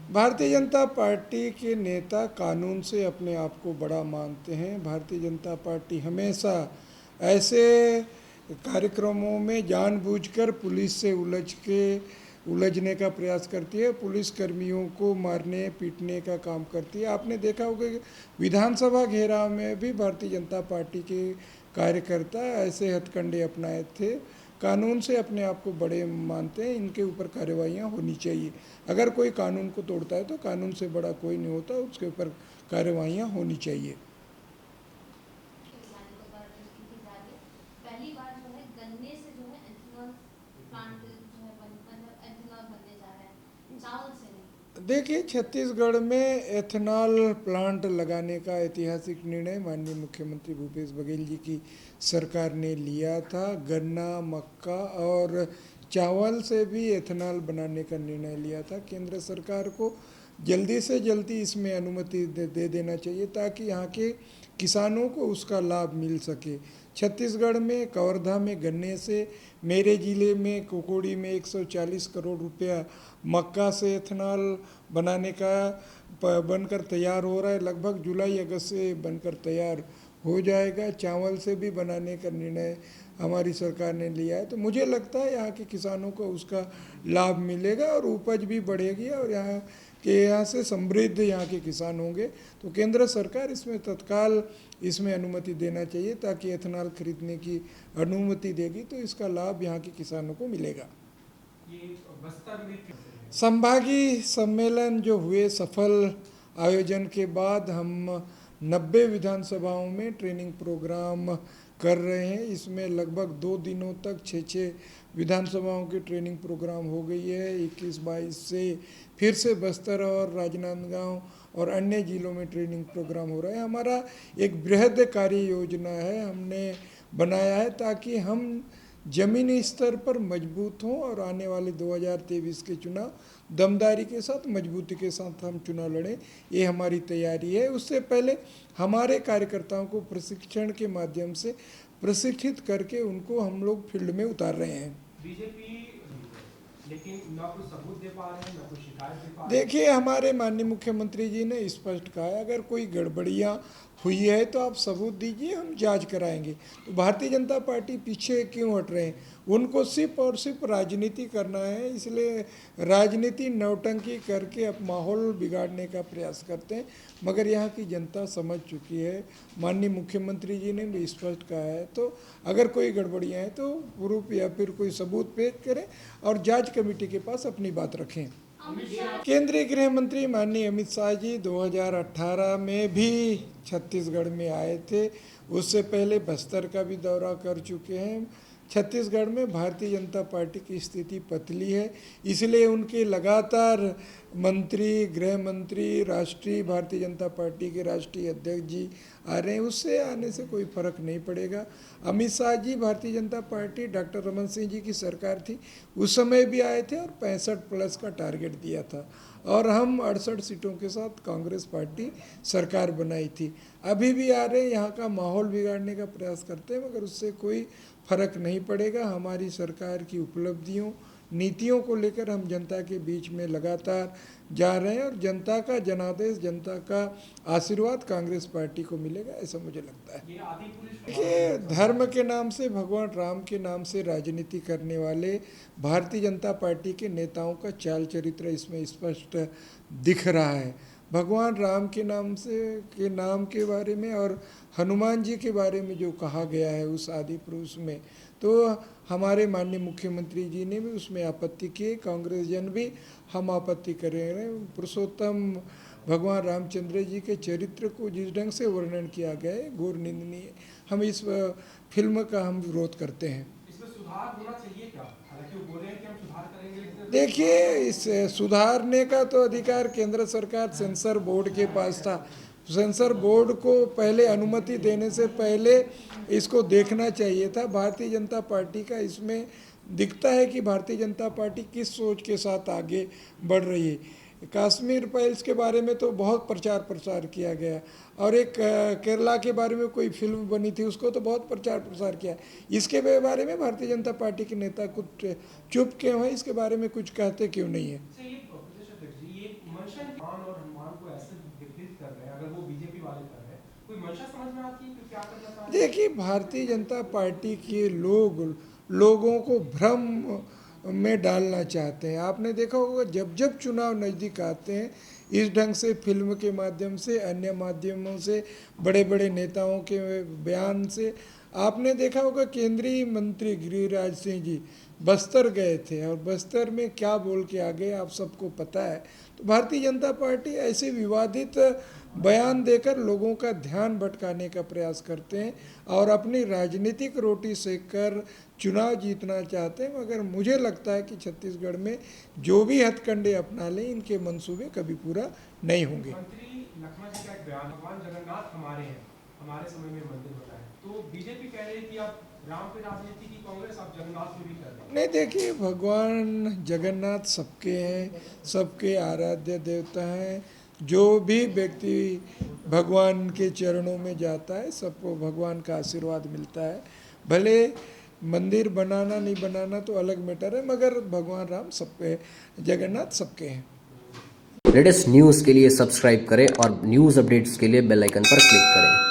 Bharatiya Janata party के नेता कानून से अपने आप को बड़ा मानते हैं। भारतीय जनता पार्टी हमेशा ऐसे कार्यक्रमों में जानबूझकर पुलिस से उलझने का प्रयास करती है, पुलिस कर्मियों को मारने पीटने का काम करती है। आपने देखा होगा कि विधानसभा घेराव में भी भारतीय जनता पार्टी के कार्यकर्ता ऐसे हथकंडे अपनाए थे। कानून से अपने आप को बड़े मानते हैं, इनके ऊपर कार्रवाइयाँ होनी चाहिए। अगर कोई कानून को तोड़ता है तो कानून से बड़ा कोई नहीं होता, उसके ऊपर कार्रवाइयाँ होनी चाहिए। पहली बार जो है गन्ने से जो है एथेनॉल प्लांट जो है मतलब एथेनॉल बनने जा रहा है, चावल से नहीं। देखिए, छत्तीसगढ़ में एथेनॉल प्लांट लगाने का ऐतिहासिक निर्णय माननीय मुख्यमंत्री भूपेश बघेल जी की सरकार ने लिया था। गन्ना, मक्का और चावल से भी एथेनॉल बनाने का निर्णय लिया था। केंद्र सरकार को जल्दी से जल्दी इसमें अनुमति दे देना चाहिए ताकि यहाँ के किसानों को उसका लाभ मिल सके। छत्तीसगढ़ में कवर्धा में गन्ने से, मेरे ज़िले में कुकोड़ी में 140 करोड़ रुपया मक्का से एथेनॉल बनाने का बनकर तैयार हो रहा है। लगभग जुलाई अगस्त से बनकर तैयार हो जाएगा। चावल से भी बनाने का निर्णय हमारी सरकार ने लिया है। तो मुझे लगता है यहाँ के किसानों को उसका लाभ मिलेगा और उपज भी बढ़ेगी और यहाँ से समृद्ध यहाँ के किसान होंगे। तो केंद्र सरकार इसमें तत्काल इसमें अनुमति देना चाहिए ताकि एथेनॉल खरीदने की अनुमति देगी तो इसका लाभ यहाँ के किसानों को मिलेगा। ये बस्तर में संभागीय सम्मेलन जो हुए सफल आयोजन के बाद हम 90 विधानसभाओं में ट्रेनिंग प्रोग्राम कर रहे हैं। इसमें लगभग 2 दिनों तक 6 विधानसभाओं की ट्रेनिंग प्रोग्राम हो गई है। 21-22 से फिर से बस्तर और राजनांदगांव और अन्य जिलों में ट्रेनिंग प्रोग्राम हो रहा है। हमारा एक बृहद कार्य योजना है हमने बनाया है ताकि हम ज़मीनी स्तर पर मजबूत हों और आने वाले 2023 के चुनाव दमदारी के साथ, मजबूती के साथ हम चुनाव लड़ें, ये हमारी तैयारी है। उससे पहले हमारे कार्यकर्ताओं को प्रशिक्षण के माध्यम से प्रशिक्षित करके उनको हम लोग फील्ड में उतार रहे हैं। बीजेपी लेकिन ना कुछ सबूत दे पा रहे हैं, ना कुछ शिकायत दे पा रहे हैं। देखिए, हमारे माननीय मुख्यमंत्री जी ने स्पष्ट कहा है अगर कोई गड़बड़ियाँ हुई है तो आप सबूत दीजिए, हम जांच कराएंगे। तो भारतीय जनता पार्टी पीछे क्यों हट रहे हैं? उनको सिर्फ और सिर्फ राजनीति करना है, इसलिए राजनीति नौटंकी करके अब माहौल बिगाड़ने का प्रयास करते हैं। मगर यहाँ की जनता समझ चुकी है, माननीय मुख्यमंत्री जी ने भी स्पष्ट कहा है। तो अगर कोई गड़बड़ियाँ हैं तो प्रूफ या फिर कोई सबूत पेश करें और जांच कमेटी के पास अपनी बात रखें। केंद्रीय गृह मंत्री माननीय अमित शाह जी 2018 में भी छत्तीसगढ़ में आए थे। उससे पहले बस्तर का भी दौरा कर चुके हैं। छत्तीसगढ़ में भारतीय जनता पार्टी की स्थिति पतली है, इसलिए उनके लगातार मंत्री, गृह मंत्री, राष्ट्रीय भारतीय जनता पार्टी के राष्ट्रीय अध्यक्ष जी आ रहे हैं। उससे आने से कोई फर्क नहीं पड़ेगा। अमित शाह जी, भारतीय जनता पार्टी डॉक्टर रमन सिंह जी की सरकार थी, उस समय भी आए थे और 65+ का टारगेट दिया था और हम 68 सीटों के साथ कांग्रेस पार्टी सरकार बनाई थी। अभी भी आ रहे हैं, यहाँ का माहौल बिगाड़ने का प्रयास करते हैं, मगर उससे कोई फर्क नहीं पड़ेगा। हमारी सरकार की उपलब्धियों, नीतियों को लेकर हम जनता के बीच में लगातार जा रहे हैं और जनता का जनादेश, जनता का आशीर्वाद कांग्रेस पार्टी को मिलेगा, ऐसा मुझे लगता है। देखिए, धर्म के नाम से, भगवान राम के नाम से राजनीति करने वाले भारतीय जनता पार्टी के नेताओं का चाल चरित्र इसमें स्पष्ट दिख रहा है। भगवान राम के नाम के बारे में और हनुमान जी के बारे में जो कहा गया है उस आदि पुरुष में, तो हमारे माननीय मुख्यमंत्री जी ने भी उसमें आपत्ति की, कांग्रेस जन भी हम आपत्ति कर रहे हैं। पुरुषोत्तम भगवान रामचंद्र जी के चरित्र को जिस ढंग से वर्णन किया गया है घोर निंदनीय। हम इस फिल्म का हम विरोध करते हैं। इसमें सुधार होना चाहिए क्या? हालांकि वो बोल रहे हैं कि हम सुधार करेंगे, लेकिन देखिए, इस सुधारने का तो अधिकार केंद्र सरकार सेंसर बोर्ड के पास था। सेंसर बोर्ड को पहले अनुमति देने से पहले इसको देखना चाहिए था। भारतीय जनता पार्टी का इसमें दिखता है कि भारतीय जनता पार्टी किस सोच के साथ आगे बढ़ रही है। कश्मीर फाइल्स के बारे में तो बहुत प्रचार प्रसार किया गया और एक केरला के बारे में कोई फिल्म बनी थी, उसको तो बहुत प्रचार प्रसार किया। इसके बारे में भारतीय जनता पार्टी के नेता कुछ चुप क्यों हैं? इसके बारे में कुछ कहते क्यों नहीं है? ये प्रदेश अध्यक्ष जी, ये मंच मंशा हनुमान और हनुमान को ऐसे विकृत कर रहे हैं, अगर वो बीजेपी वाले कर रहे हैं, कोई मंशा समझ में आती है कि क्या करना चाह रहे हैं? देखिए, भारतीय जनता पार्टी के लोगों को भ्रम में डालना चाहते हैं। आपने देखा होगा जब जब चुनाव नज़दीक आते हैं, इस ढंग से फिल्म के माध्यम से, अन्य माध्यमों से, बड़े बड़े नेताओं के बयान से, आपने देखा होगा केंद्रीय मंत्री गिरिराज सिंह जी बस्तर गए थे और बस्तर में क्या बोल के आ गए आप सबको पता है। तो भारतीय जनता पार्टी ऐसे विवादित बयान देकर लोगों का ध्यान भटकाने का प्रयास करते हैं और अपनी राजनीतिक रोटी सेककर चुनाव जीतना चाहते हैं। मगर मुझे लगता है कि छत्तीसगढ़ में जो भी हथकंडे अपना लें, इनके मंसूबे कभी पूरा नहीं होंगे। मंत्री लखमा जी का एक बयान, भगवान जगन्नाथ हमारे हैं, हमारे समय में मंदिर बना है, तो बीजेपी कह रही है कि आप राम पे राजनीति की, कांग्रेस आप जगन्नाथ पे भी कर रहे हैं। नहीं, देखिए, भगवान जगन्नाथ सबके हैं, सबके आराध्य देवता हैं। जो भी व्यक्ति भगवान के चरणों में जाता है, सबको भगवान का आशीर्वाद मिलता है। भले मंदिर बनाना नहीं बनाना तो अलग मैटर है, मगर भगवान राम सबके, जगन्नाथ सबके हैं। लेटेस्ट न्यूज़ के लिए सब्सक्राइब करें और न्यूज़ अपडेट्स के लिए बेल आइकन पर क्लिक करें।